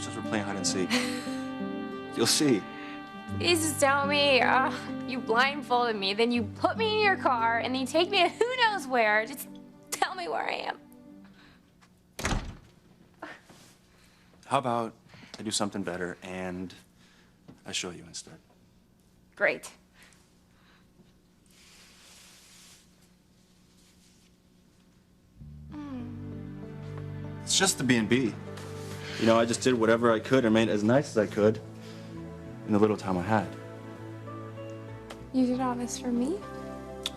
since we're playing hide and seek. You'll see. Please just tell me. You blindfolded me, then you put me in your car, and then you take me to who knows where. Just tell me where I am. How about I do something better and I show you instead? Great. It's just the B&B. You know, I just did whatever I could and made it as nice as I could in the little time I had. You did all this for me?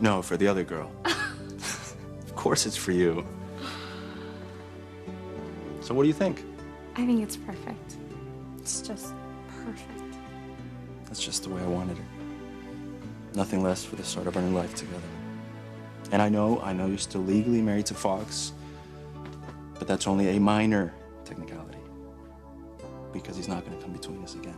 No, for the other girl. Of course it's for you. So what do you think? I think it's perfect. It's just perfect. That's just the way I wanted it. Nothing less for the start of our new life together. And I know you're still legally married to Fox, but that's only a minor technicality, because he's not going to come between us again.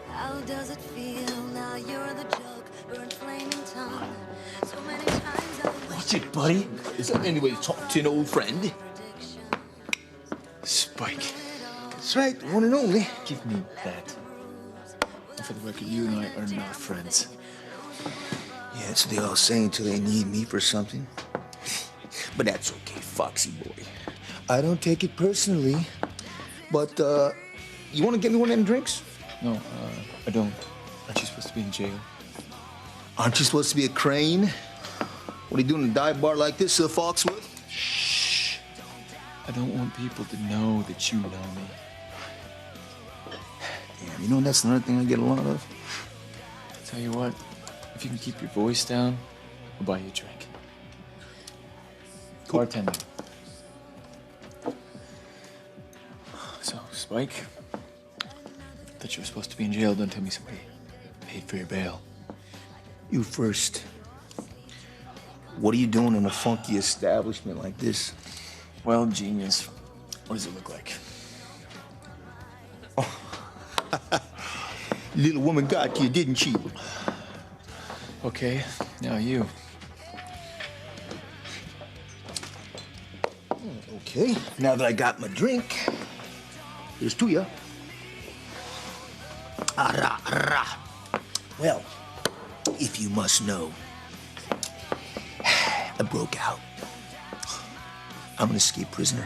How does it feel now you're the joke, burnt flaming tongue? So many times I've What's it, buddy? Is that any way to talk to an old friend? Spike, That's right, the one and only. give me that. And for the record, you and I are not friends. Yeah, that's what they all say until they need me for something. But that's okay, Foxy boy. I don't take it personally. But, you want to get me one of them drinks? No, I don't. Aren't you supposed to be in jail? Aren't you supposed to be a crane? What are you doing in a dive bar like this, Foxwood? Shh. I don't want people to know that you know me. Damn, you know that's another thing I get a lot of? Tell you what, if you can keep your voice down, I'll buy you a drink. Cool. Bartender. So, Spike, thought you were supposed to be in jail. Don't tell me somebody paid for your bail. You first. What are you doing in a funky establishment like this? Well, genius. What does it look like? Little woman got you, didn't she? Okay, now you. Okay, now that I got my drink, here's to ya. Ara, ara. Well, if you must know, I broke out. I'm an escaped prisoner.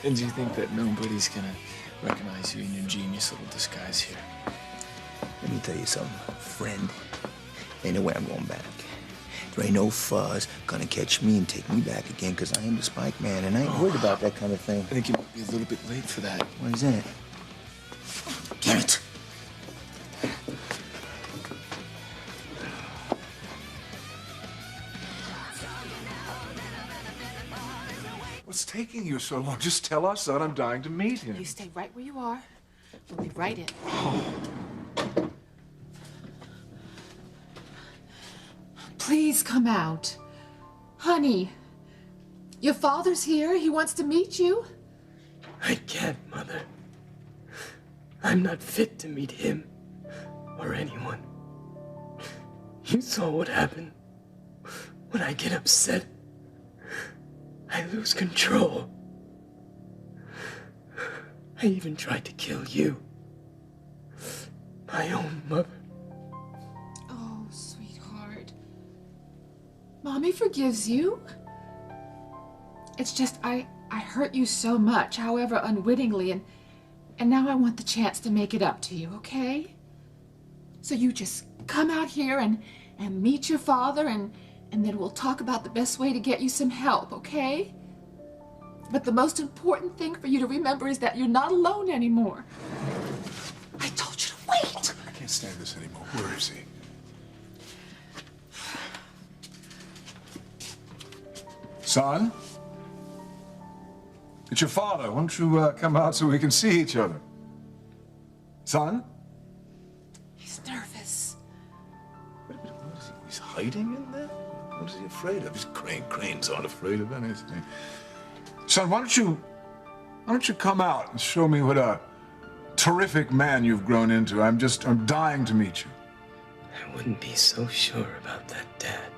And do you think that nobody's gonna recognize you in your genius little disguise here? Let me tell you something, friend. Ain't no way I'm going back. There ain't no fuzz gonna catch me and take me back again, because I am the Spike Man, and I ain't worried about that kind of thing. I think you might be a little bit late for that. What is that? Damn it! What's taking you so long? Just tell our son I'm dying to meet him. You stay right where you are. We'll be right in. Please come out. Honey, your father's here. He wants to meet you. I can't, Mother. I'm not fit to meet him or anyone. You saw what happened. When I get upset, I lose control. I even tried to kill you. My own mother. Oh, sweetheart. Mommy forgives you. It's just I hurt you so much, however unwittingly, and now I want the chance to make it up to you, okay? So you just come out here and meet your father, and then we'll talk about the best way to get you some help, okay? But the most important thing for you to remember is that you're not alone anymore. I told you to wait. I can't stand this anymore. Where is he? Son? It's your father. Why don't you come out so we can see each other? Son? He's nervous. What is he? He's hiding in there? What is he afraid of? His cranes aren't afraid of anything. Son, why don't you come out and show me what a terrific man you've grown into? I'm dying to meet you. I wouldn't be so sure about that, Dad.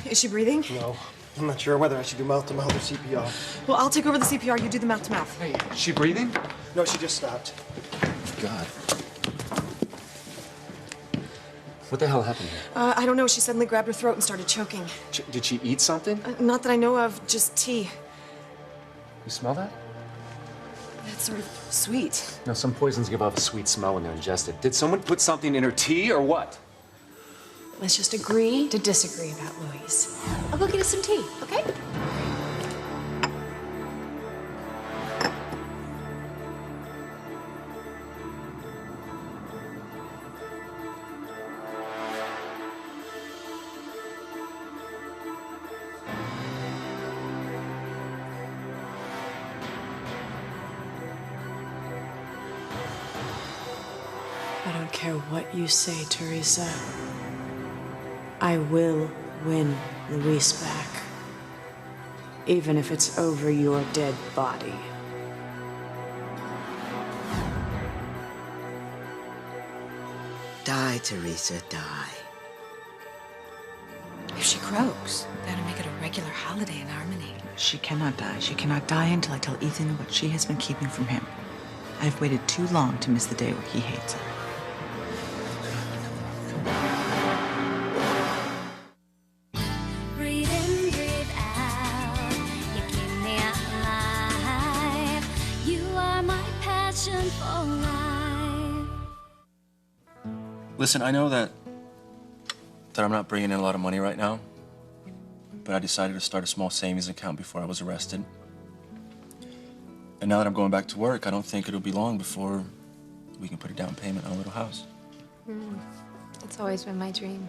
Is she breathing? No. I'm not sure whether I should do mouth-to-mouth or CPR. Well, I'll take over the CPR. You do the mouth-to-mouth. Hey, is she breathing? No, she just stopped. God. What the hell happened here? I don't know. She suddenly grabbed her throat and started choking. Did she eat something? Not that I know of, just tea. You smell that? That's sort of sweet. No, some poisons give off a sweet smell when they're ingested. Did someone put something in her tea or what? Let's just agree to disagree about Louise. I'll go get us some tea, okay? I don't care what you say, Teresa. I will win Luis back. Even if it's over your dead body. Die, Teresa, die. If she croaks, that'll make it a regular holiday in Harmony. She cannot die. She cannot die until I tell Ethan what she has been keeping from him. I've waited too long to miss the day where he hates her. Breathe in, breathe out. You keep me alive. You are my passion for life. Listen, I know that I'm not bringing in a lot of money right now, but I decided to start a small savings account before I was arrested. And now that I'm going back to work, I don't think it'll be long before we can put a down payment on a little house. It's always been my dream.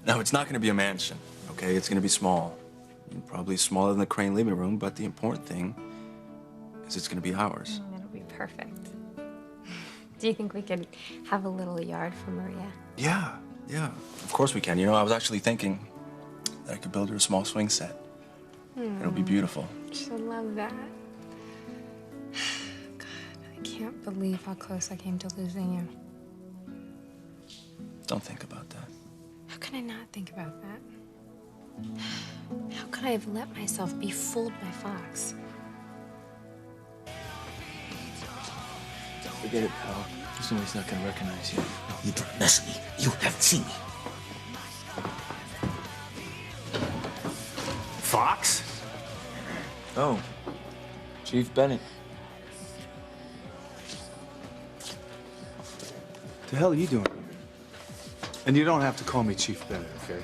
No, it's not going to be a mansion, okay? It's going to be small. Probably smaller than the Crane living room, but the important thing is it's going to be ours. It'll be perfect. Do you think we could have a little yard for Maria? Yeah, of course we can. You know, I was actually thinking that I could build her a small swing set. It'll be beautiful. She'll love that. God, I can't believe how close I came to losing you. Don't think about that. How can I not think about that? How could I have let myself be fooled by Fox? Forget it, pal. Just know he's not gonna recognize you. No, you don't mess with me. You haven't seen me. Fox? Oh, Chief Bennett. The hell are you doing? And you don't have to call me Chief Bennett, okay?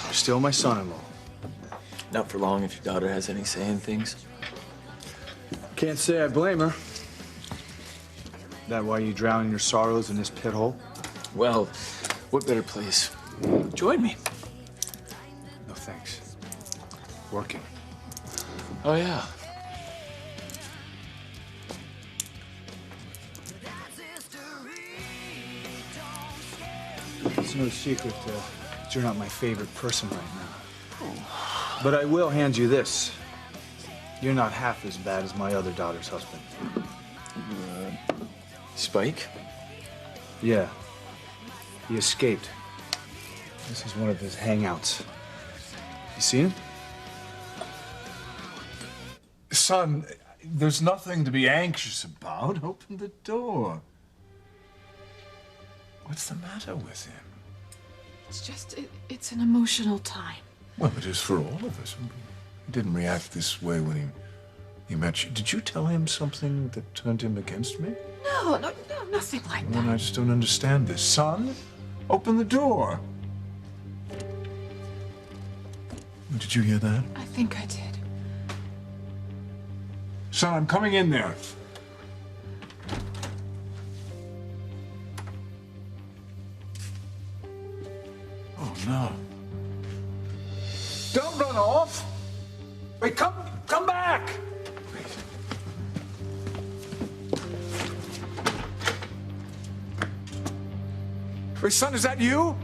You're still my son-in-law. Not for long if your daughter has any say in things. Can't say I blame her. That why you drowning your sorrows in this pit hole? Well, what better place? Join me. No thanks. Working. Oh, yeah. It's no secret that you're not my favorite person right now. But I will hand you this. You're not half as bad as my other daughter's husband. Spike? Yeah. He escaped. This is one of his hangouts. You see him? Son, there's nothing to be anxious about. Open the door. What's the matter with him? It's just, it's an emotional time. Well, it is for all of us. He didn't react this way when he met you. Did you tell him something that turned him against me? No, nothing like that. Well, I just don't understand this. Son, open the door. Did you hear that? I think I did. Son, I'm coming in there. Oh, no. Don't run off! Wait, come back! Wait, son, is that you?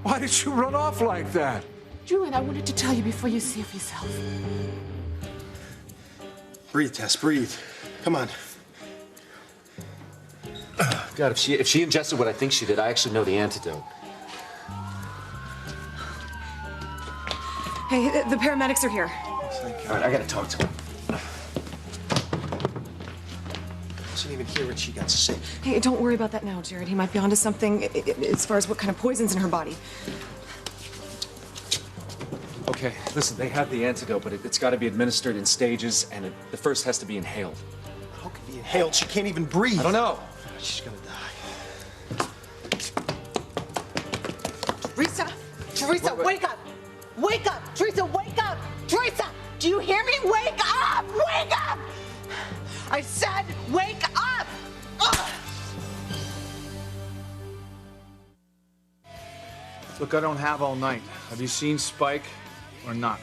Why did you run off like that? Julian, I wanted to tell you before you see for yourself. Breathe, Tess, breathe. Come on. God, if she ingested what I think she did, I actually know the antidote. Hey, the paramedics are here. All right, I gotta talk to him. Didn't even hear what she got to say. Hey, don't worry about that now, Jared. He might be onto something as far as what kind of poison's in her body. Okay, listen, they have the antidote, but it's got to be administered in stages, and the first has to be inhaled. How could be inhaled? She can't even breathe. I don't know. She's gonna die. Teresa! Teresa, wake up! Wake up! Teresa, wake up! Teresa! Do you hear me? Wake up! Wake up! I said wake up! Ugh. Look, I don't have all night. Have you seen Spike or not?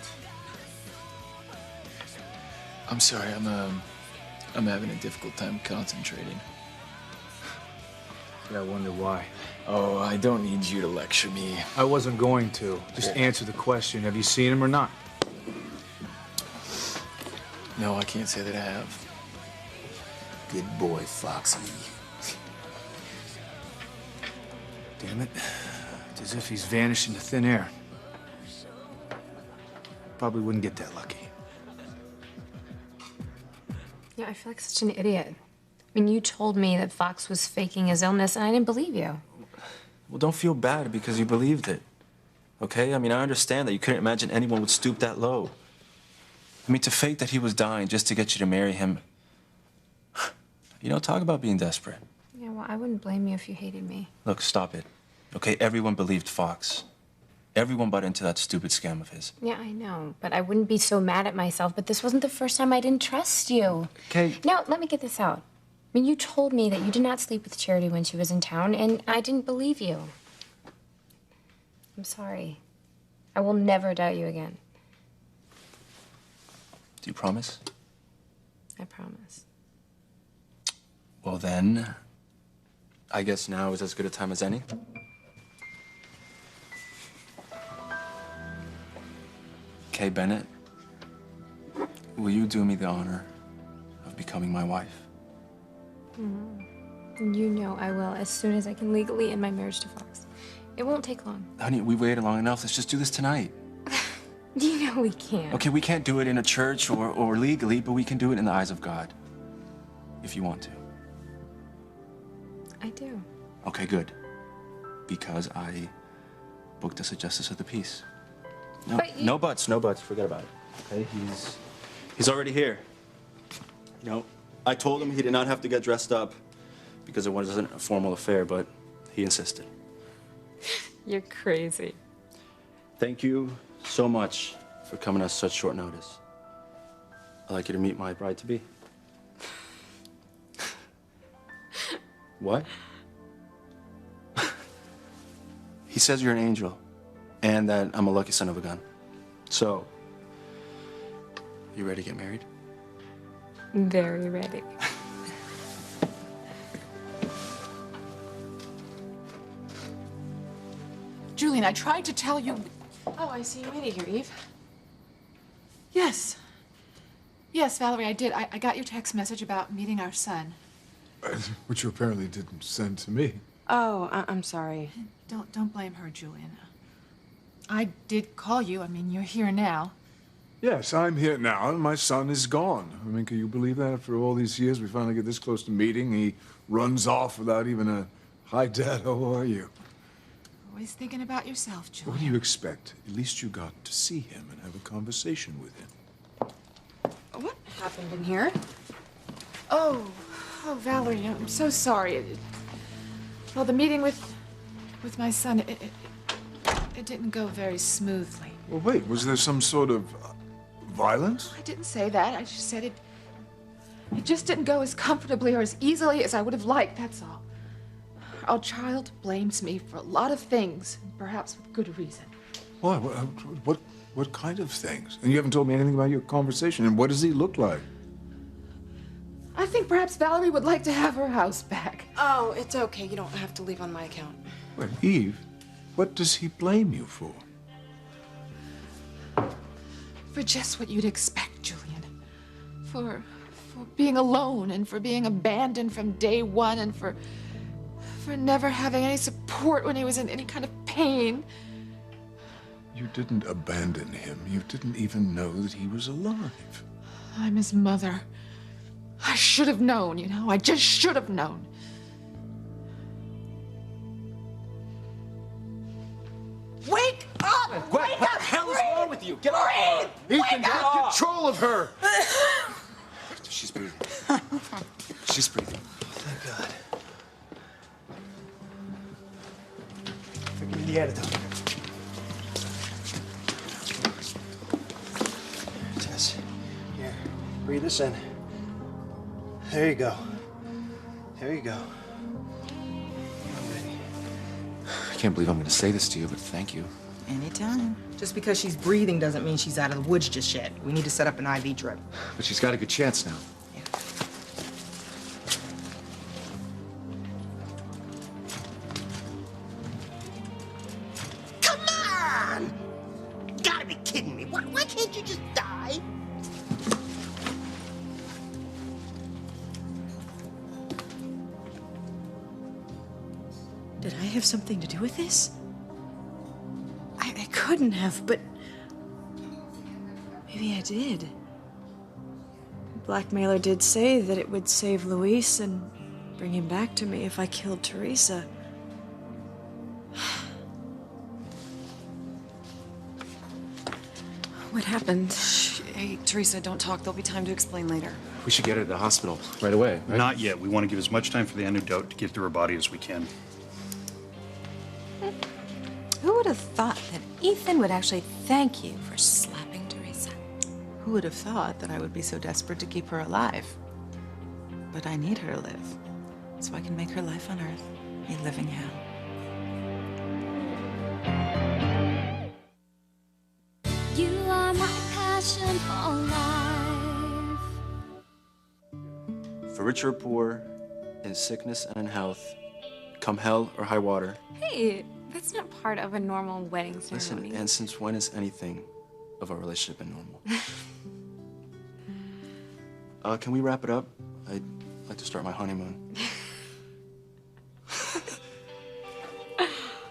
I'm sorry, I'm having a difficult time concentrating. Yeah, I wonder why. Oh, I don't need you to lecture me. I wasn't going to. Just answer the question. Have you seen him or not? No, I can't say that I have. Good boy, Foxy. Damn it. It's as if he's vanished into thin air. Probably wouldn't get that lucky. Yeah, I feel like such an idiot. I mean, you told me that Fox was faking his illness, and I didn't believe you. Well, don't feel bad because you believed it. Okay? I mean, I understand that you couldn't imagine anyone would stoop that low. I mean, to fake that he was dying just to get you to marry him. You know, talk about being desperate. Yeah, well, I wouldn't blame you if you hated me. Look, stop it. Okay, everyone believed Fox. Everyone bought into that stupid scam of his. Yeah, I know, but I wouldn't be so mad at myself, but this wasn't the first time I didn't trust you. Okay. Now, let me get this out. I mean, you told me that you did not sleep with Charity when she was in town, and I didn't believe you. I'm sorry. I will never doubt you again. Do you promise? I promise. Well, then, I guess now is as good a time as any. Kay Bennett, will you do me the honor of becoming my wife? And you know I will as soon as I can legally end my marriage to Fox. It won't take long. Honey, we waited long enough. Let's just do this tonight. You know we can't. Okay, we can't do it in a church or legally, but we can do it in the eyes of God. If you want to. I do. Okay, good. Because I booked us a justice of the peace. No, But you- no buts, no buts. Forget about it. Okay, he's already here. You know, I told him he did not have to get dressed up because it wasn't a formal affair, but he insisted. You're crazy. Thank you so much for coming at such short notice. I'd like you to meet my bride-to-be. What? He says you're an angel and that I'm a lucky son of a gun. So, you ready to get married? Very ready. Julian, I tried to tell you. Oh, I see you made it here, Eve. Yes. Yes, Valerie, I did. I got your text message about meeting our son. Which you apparently didn't send to me. Oh, I'm sorry. Don't blame her, Julian. I did call you. I mean, you're here now. Yes, I'm here now, and my son is gone. I mean, can you believe that? After all these years, we finally get this close to meeting. He runs off without even a, "Hi, Dad, how are you?" Always thinking about yourself, Julian. What do you expect? At least you got to see him and have a conversation with him. What happened in here? Oh, Valerie, I'm so sorry. Well, the meeting with my son, it didn't go very smoothly. Well, wait, was there some sort of violence? I didn't say that. I just said it just didn't go as comfortably or as easily as I would have liked, that's all. Our child blames me for a lot of things, perhaps with good reason. Why? What kind of things? And you haven't told me anything about your conversation. And what does he look like? I think perhaps Valerie would like to have her house back. Oh, it's okay. You don't have to leave on my account. Well, Eve, what does he blame you for? For just what you'd expect, Julian. For being alone and for being abandoned from day one and for For never having any support when he was in any kind of pain. You didn't abandon him. You didn't even know that he was alive. I'm his mother. I should have known, you know? I just should have known. Wake up! Gwen, Wake what up! the hell is Breathe! wrong with you? Get off her! Breathe! Ethan, Wake get up! control of her! She's breathing. She's breathing. Thank God. Give me the antidote. Tess, here, breathe this in. There you go. There you go. I'm ready. I can't believe I'm going to say this to you, but thank you. Anytime. Just because she's breathing doesn't mean she's out of the woods just yet. We need to set up an IV drip. But she's got a good chance now. Come on! You gotta be kidding me. Why can't you just die? Did I have something to do with this? I couldn't have, but maybe I did. The blackmailer did say that it would save Luis and bring him back to me if I killed Teresa. What happened? Hey, Teresa, don't talk. There'll be time to explain later. We should get her to the hospital right away, right? Not yet. We want to give as much time for the antidote to get through her body as we can. Who would have thought that Ethan would actually thank you for slapping Teresa? Who would have thought that I would be so desperate to keep her alive? But I need her to live, so I can make her life on Earth a living hell. You are my passion for life. For rich or poor, in sickness and in health, come hell or high water. Hey, that's not part of a normal wedding ceremony. Listen, and since when is anything of our relationship been normal? Can we wrap it up? I'd like to start my honeymoon.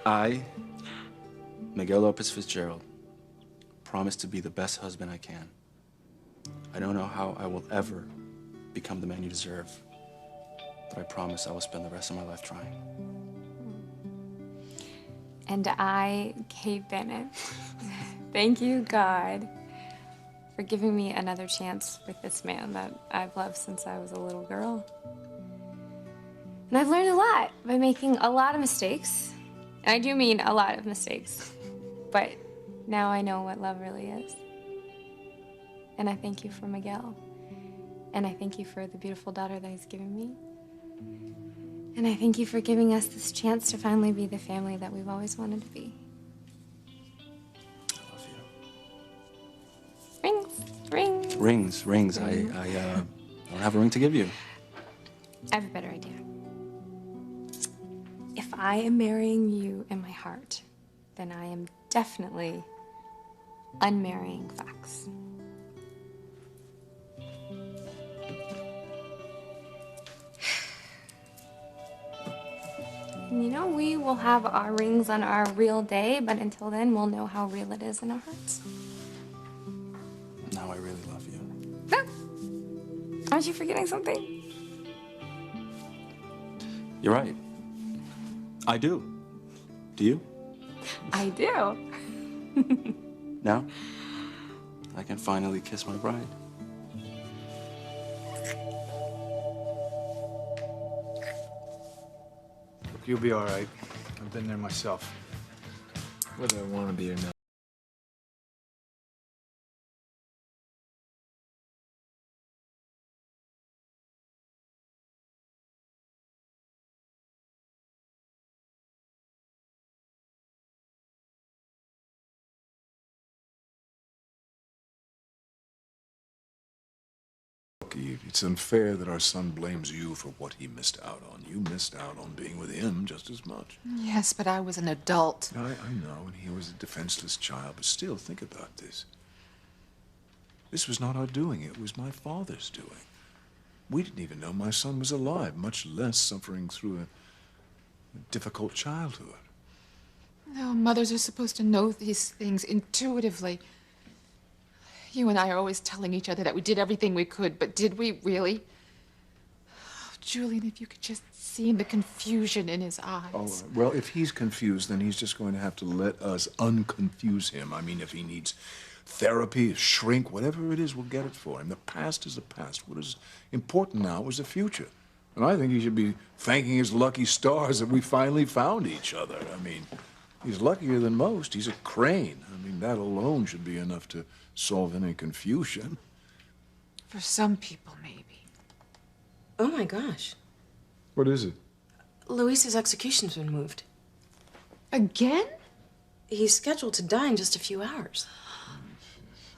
I, Miguel Lopez Fitzgerald, promise to be the best husband I can. I don't know how I will ever become the man you deserve, but I promise I will spend the rest of my life trying. And I, Kate Bennett, thank you, God, for giving me another chance with this man that I've loved since I was a little girl. And I've learned a lot by making a lot of mistakes. And I do mean a lot of mistakes. But now I know what love really is. And I thank you for Miguel. And I thank you for the beautiful daughter that he's given me. And I thank you for giving us this chance to finally be the family that we've always wanted to be. I love you. Rings, rings. Rings, rings. I don't have a ring to give you. I have a better idea. If I am marrying you in my heart, then I am definitely unmarrying Fox. You know, we will have our rings on our real day, but until then, we'll know how real it is in our hearts. Now I really love you. Aren't you forgetting something? You're right. I do. Do you? I do. Now, I can finally kiss my bride. Look, you'll be all right. I've been there myself. Whether I want to be or not. It's unfair that our son blames you for what he missed out on. You missed out on being with him just as much. Yes, but I was an adult. I know, and he was a defenseless child, but still, think about this. This was not our doing, it was my father's doing. We didn't even know my son was alive, much less suffering through a difficult childhood. No, mothers are supposed to know these things intuitively. You and I are always telling each other that we did everything we could, but did we really? Oh, Julian, if you could just see the confusion in his eyes. Oh, well, if he's confused, then he's just going to have to let us unconfuse him. I mean, if he needs therapy, a shrink, whatever it is, we'll get it for him. The past is the past. What is important now is the future. And I think he should be thanking his lucky stars that we finally found each other. I mean, he's luckier than most. He's a Crane. I mean, that alone should be enough to solve any confusion. For some people, maybe. Oh my gosh. What is it? Luis's execution's been moved. Again? He's scheduled to die in just a few hours.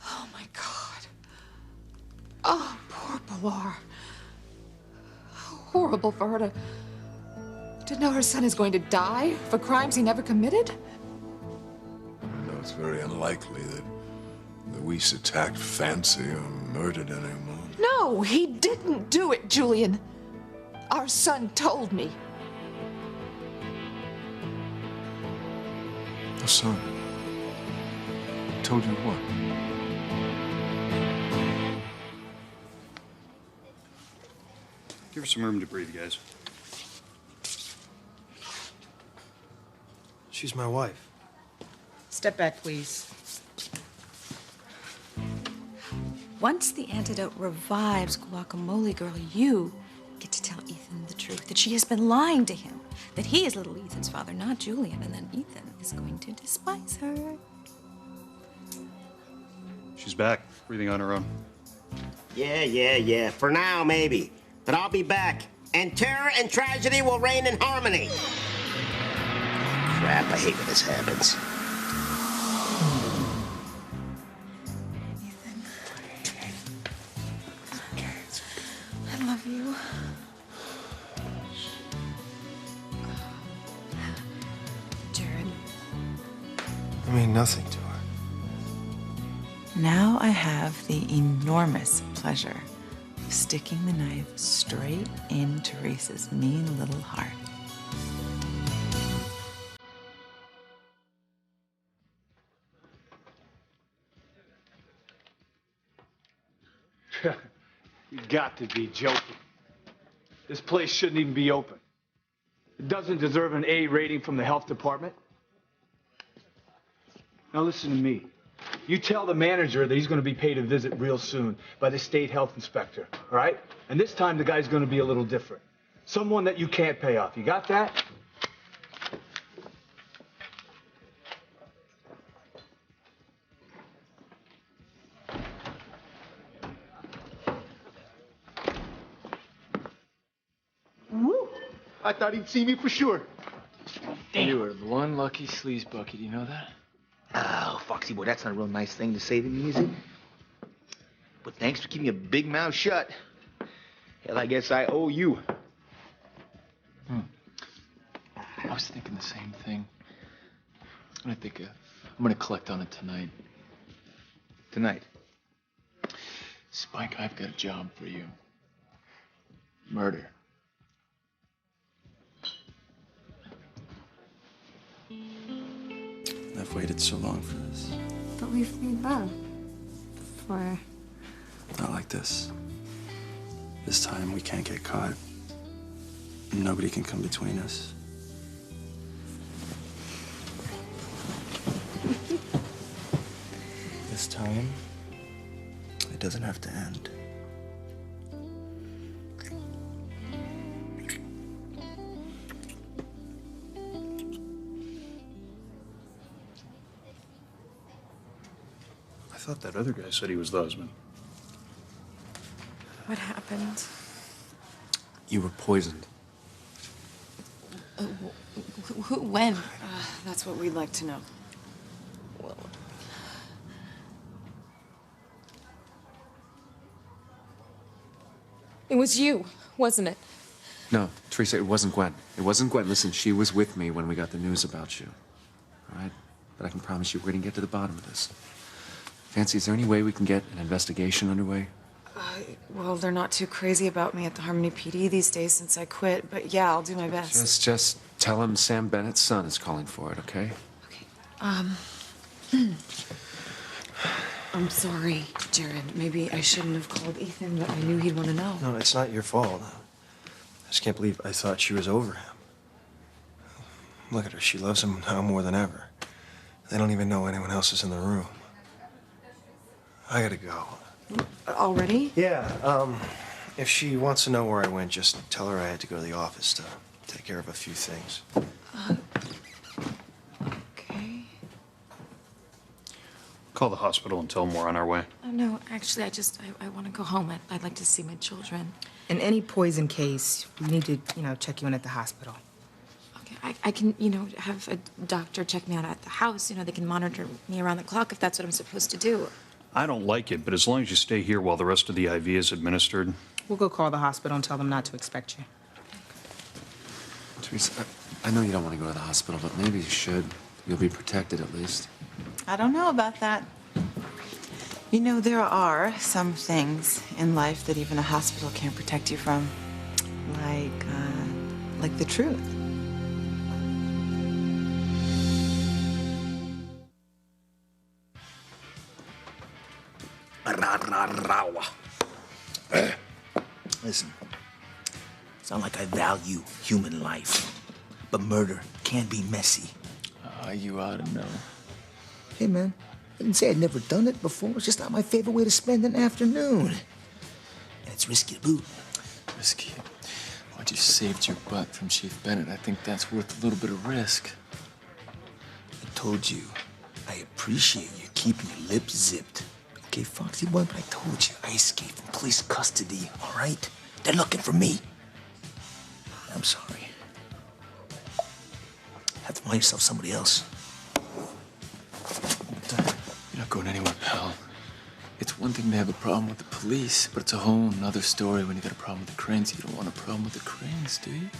Oh my God. Oh, poor Pilar. How horrible for her to know her son is going to die for crimes he never committed. I know it's very unlikely that Luis attacked Fancy or murdered anyone. No, he didn't do it, Julian. Our son told me. The son told you what? Give her some room to breathe, guys. She's my wife. Step back, please. Once the antidote revives Guacamole Girl, you get to tell Ethan the truth, that she has been lying to him, that he is little Ethan's father, not Julian, and then Ethan is going to despise her. She's back, breathing on her own. Yeah. For now, maybe. But I'll be back, and terror and tragedy will reign in harmony. Crap, I hate when this happens. I love you. Jared. I mean nothing to her. Now I have the enormous pleasure of sticking the knife straight in Teresa's mean little heart. You got to be joking. This place shouldn't even be open. It doesn't deserve an A rating from the health department. Now listen to me. You tell the manager that he's going to be paid a visit real soon by the state health inspector, all right? And this time the guy's going to be a little different. Someone that you can't pay off. You got that? Woo! I thought he'd see me for sure. Damn. You were one lucky sleaze bucket, you know that? Oh, Foxy boy, that's not a real nice thing to say to me, is it? But thanks for keeping your big mouth shut. Hell, I guess I owe you. I was thinking the same thing. And I think I'm gonna collect on it tonight. Tonight? Spike, I've got a job for you. Murder. I've waited so long for this. But we've made love before. Not like this. This time we can't get caught. Nobody can come between us. This time, it doesn't have to end. I thought that other guy said he was the husband. What happened? You were poisoned. When? That's what we'd like to know. It was you, wasn't it? No, Teresa, it wasn't Gwen. It wasn't Gwen. Listen, she was with me when we got the news about you. All right? But I can promise you we're going to get to the bottom of this. Fancy, is there any way we can get an investigation underway? Well, they're not too crazy about me at the Harmony PD these days since I quit, but yeah, I'll do my best. Just tell him Sam Bennett's son is calling for it, okay? I'm sorry, Jared. Maybe I shouldn't have called Ethan, but I knew he'd want to know. No, it's not your fault. I just can't believe I thought she was over him. Look at her. She loves him now more than ever. They don't even know anyone else is in the room. I gotta go. Already? Yeah, if she wants to know where I went, just tell her I had to go to the office to take care of a few things. Okay. Call the hospital and tell them we're on our way. Oh, no, actually, I want to go home. I'd like to see my children. In any poison case, we need to, check you in at the hospital. Okay, I can, have a doctor check me out at the house. They can monitor me around the clock if that's what I'm supposed to do. I don't like it, but as long as you stay here while the rest of the IV is administered. We'll go call the hospital and tell them not to expect you. Teresa, I know you don't want to go to the hospital, but maybe you should. You'll be protected at least. I don't know about that. There are some things in life that even a hospital can't protect you from. Like the truth. Listen, it's not like I value human life, but murder can be messy. You ought to know. Hey, man, I didn't say I'd never done it before. It's just not my favorite way to spend an afternoon. And it's risky to boot. Risky? What you saved your butt from Chief Bennett, I think that's worth a little bit of risk. I told you, I appreciate you keeping your lips zipped. Okay, Foxy boy, but I told you, I escaped from police custody, all right? They're looking for me. I'm sorry. Have to find yourself somebody else. You're not going anywhere, pal. It's one thing to have a problem with the police, but it's a whole nother story when you got a problem with the Cranes. You don't want a problem with the Cranes, do you?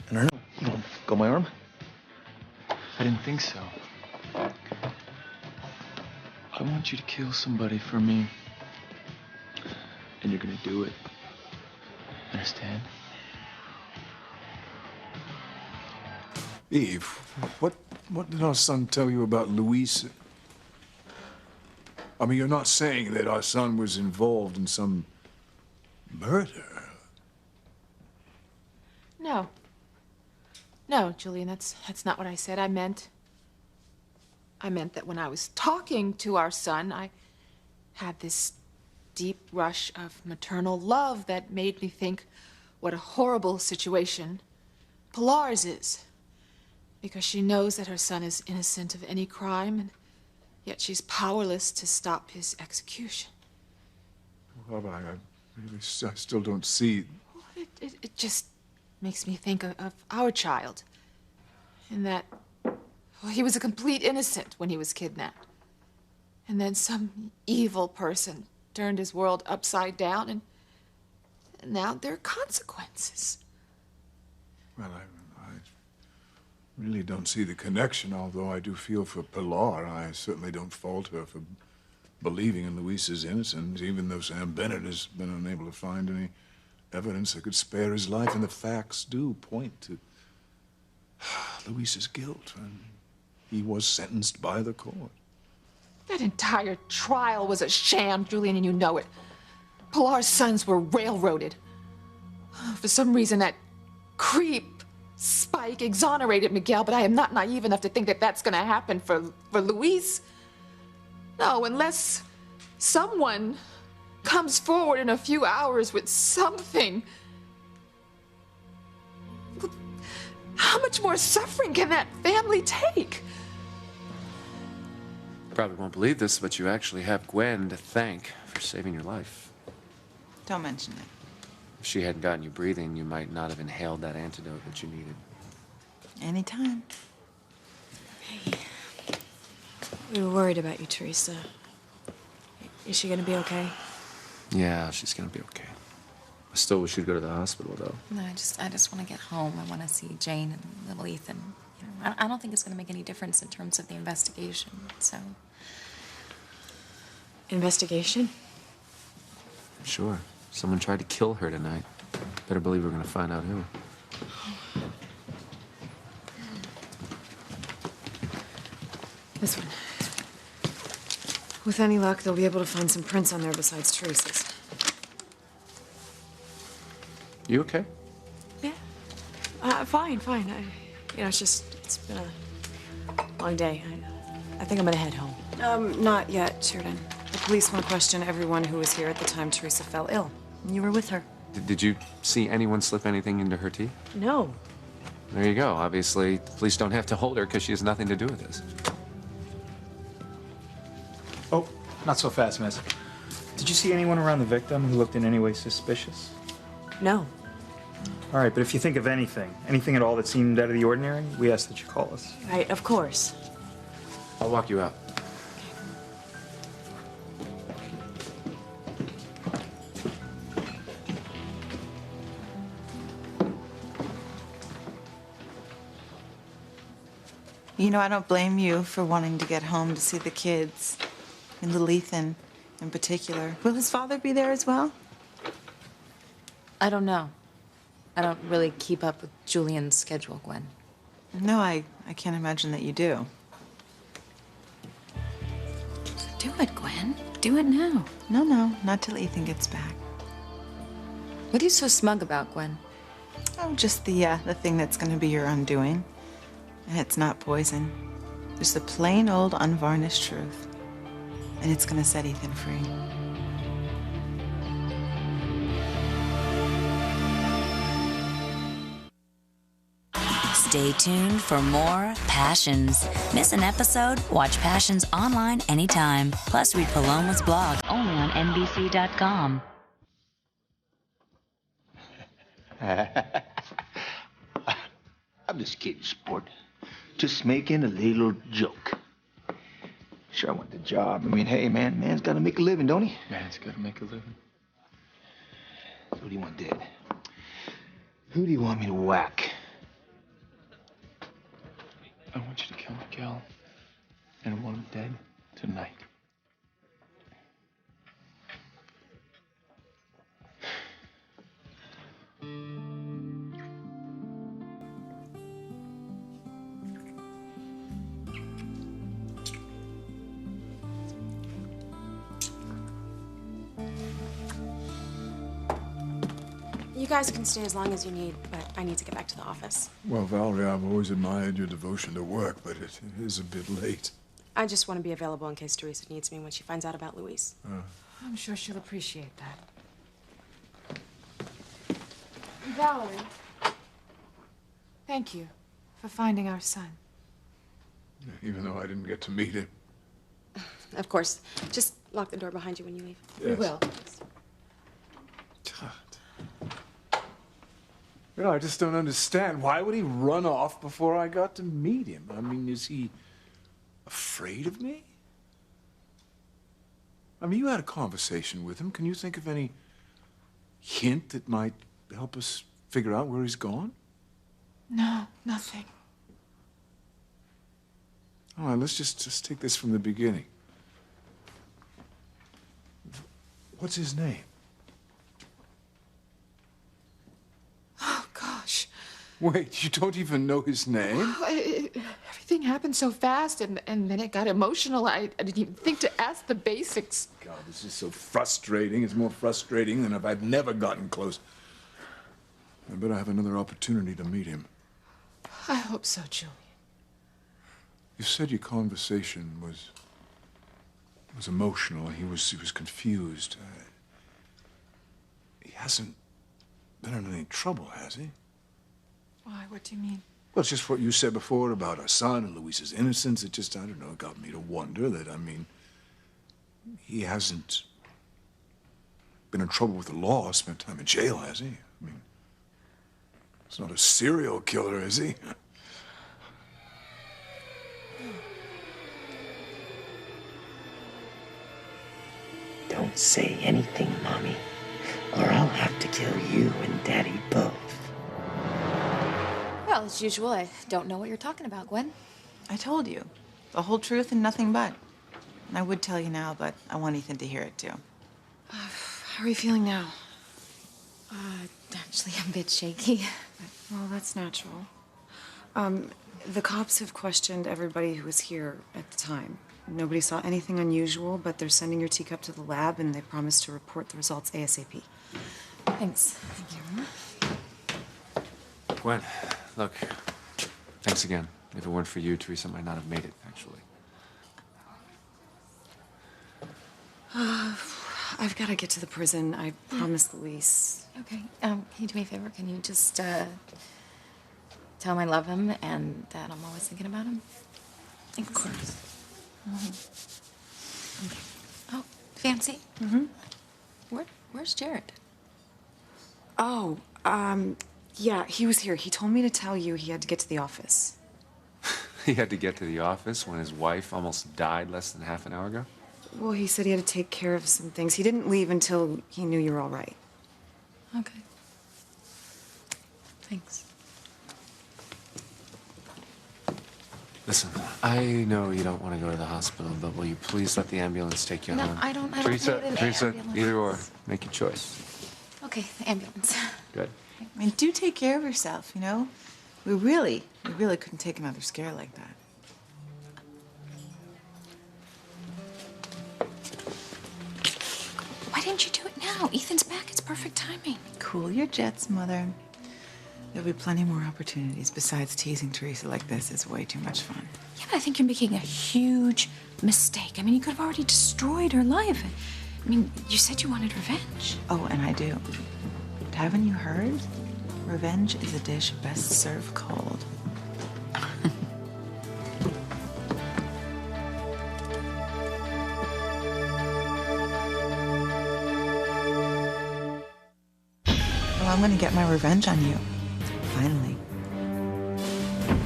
I don't know. Got my arm? I didn't think so. I want you to kill somebody for me. And you're gonna do it. Understand? Eve, what did our son tell you about Luis? I mean, you're not saying that our son was involved in some murder? No. No, Julian, that's not what I said. I meant that when I was talking to our son, I had this deep rush of maternal love that made me think what a horrible situation Pilar's is. Because she knows that her son is innocent of any crime, and yet she's powerless to stop his execution. Well, I still don't see. It just makes me think of our child. In that, well, he was a complete innocent when he was kidnapped. And then some evil person turned his world upside down, and now there are consequences. Well, I really don't see the connection, although I do feel for Pilar. I certainly don't fault her for believing in Luis's innocence, even though Sam Bennett has been unable to find any evidence that could spare his life, and the facts do point to Luis's guilt, and he was sentenced by the court. That entire trial was a sham, Julian, and you know it. Pilar's sons were railroaded. For some reason, that creep Spike exonerated Miguel, but I am not naive enough to think that that's going to happen for Luis. No, unless someone comes forward in a few hours with something. How much more suffering can that family take? Probably won't believe this, but you actually have Gwen to thank for saving your life. Don't mention it. If she hadn't gotten you breathing, you might not have inhaled that antidote that you needed. Anytime. Hey. We were worried about you, Teresa. Is she gonna be okay? Yeah, she's gonna be okay. I still wish you'd go to the hospital, though. No, I just want to get home. I want to see Jane and little Ethan. I don't think it's going to make any difference in terms of the investigation, so. Investigation? Sure. Someone tried to kill her tonight. Better believe we're gonna find out who. This one. With any luck, they'll be able to find some prints on there besides Teresa's. You okay? Fine. It's been a long day. I think I'm gonna head home. Not yet, Sheridan. The police want to question everyone who was here at the time Teresa fell ill. You were with her. Did you see anyone slip anything into her tea? No. There you go. Obviously, the police don't have to hold her because she has nothing to do with this. Oh, not so fast, miss. Did you see anyone around the victim who looked in any way suspicious? No. All right, but if you think of anything at all that seemed out of the ordinary, we ask that you call us. Right, of course. I'll walk you out. You know, I don't blame you for wanting to get home to see the kids, and little Ethan in particular. Will his father be there as well? I don't know. I don't really keep up with Julian's schedule, Gwen. No, I can't imagine that you do. Do it, Gwen. Do it now. No, not till Ethan gets back. What are you so smug about, Gwen? Oh, just the thing that's gonna be your undoing. And it's not poison. Just the plain old unvarnished truth. And it's gonna set Ethan free. Stay tuned for more Passions. Miss an episode? Watch Passions online anytime. Plus, read Paloma's blog only on NBC.com. I'm just kidding, sport. Just making a little joke. Sure, I want the job. I mean, hey, man's got to make a living, don't he? Man's got to make a living. So who do you want dead? Who do you want me to whack? I want you to kill Miguel. And I want him dead tonight. You guys can stay as long as you need, but I need to get back to the office. Well, Valerie, I've always admired your devotion to work, but it is a bit late. I just want to be available in case Teresa needs me when she finds out about Luis. I'm sure she'll appreciate that. Valerie, thank you for finding our son. Even though I didn't get to meet him. Of course. Just lock the door behind you when you leave. Yes. We will. You know, I just don't understand. Why would he run off before I got to meet him? I mean, is he afraid of me? I mean, you had a conversation with him. Can you think of any hint that might help us figure out where he's gone? No, nothing. All right, let's just take this from the beginning. What's his name? Oh, gosh. Wait, you don't even know his name? Everything happened so fast, and then it got emotional. I didn't even think to ask the basics. God, this is so frustrating. It's more frustrating than if I'd never gotten close. I bet I have another opportunity to meet him. I hope so, Julian. You said your conversation was emotional. He was confused. He hasn't been in any trouble, has he? Why? What do you mean? Well, it's just what you said before about our son and Luis's innocence. It just, I don't know, got me to wonder that, I mean, he hasn't been in trouble with the law, spent time in jail, has he? I mean, he's not a serial killer, is he? Don't say anything, Mommy, or I'll have to kill you and Daddy both. Well, as usual, I don't know what you're talking about, Gwen. I told you. The whole truth and nothing but. And I would tell you now, but I want Ethan to hear it too. How are you feeling now? Actually, I'm a bit shaky. Well, that's natural. The cops have questioned everybody who was here at the time. Nobody saw anything unusual, but they're sending your teacup to the lab, and they promised to report the results ASAP. Thanks. Thank you. Gwen, look, thanks again. If it weren't for you, Teresa might not have made it, actually. I've got to get to the prison. I promised Luis. Okay. Can you do me a favor? Can you just tell him I love him and that I'm always thinking about him? Thanks. Of course. Okay. Oh, Fancy. Mm-hmm. Where's Jared? Oh, yeah, he was here. He told me to tell you he had to get to the office. He had to get to the office when his wife almost died less than half an hour ago? Well, he said he had to take care of some things. He didn't leave until he knew you were all right. Okay. Thanks. Listen, I know you don't want to go to the hospital, but will you please let the ambulance take you No, home? I don't Teresa, need an Teresa, ambulance. either or. Make your choice. Okay, the ambulance. Good. I mean, do take care of yourself, you know? We really couldn't take another scare like that. Why didn't you do it now? Ethan's back. It's perfect timing. Cool your jets, Mother. There'll be plenty more opportunities. Besides, teasing Teresa like this is way too much fun. Yeah, but I think you're making a huge mistake. I mean, you could have already destroyed her life. I mean, you said you wanted revenge. Oh, and I do. But haven't you heard? Revenge is a dish best served cold. Well, I'm gonna get my revenge on you. Finally.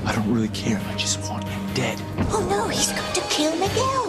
I don't really care. I just want him dead. Oh no, he's going to kill Miguel.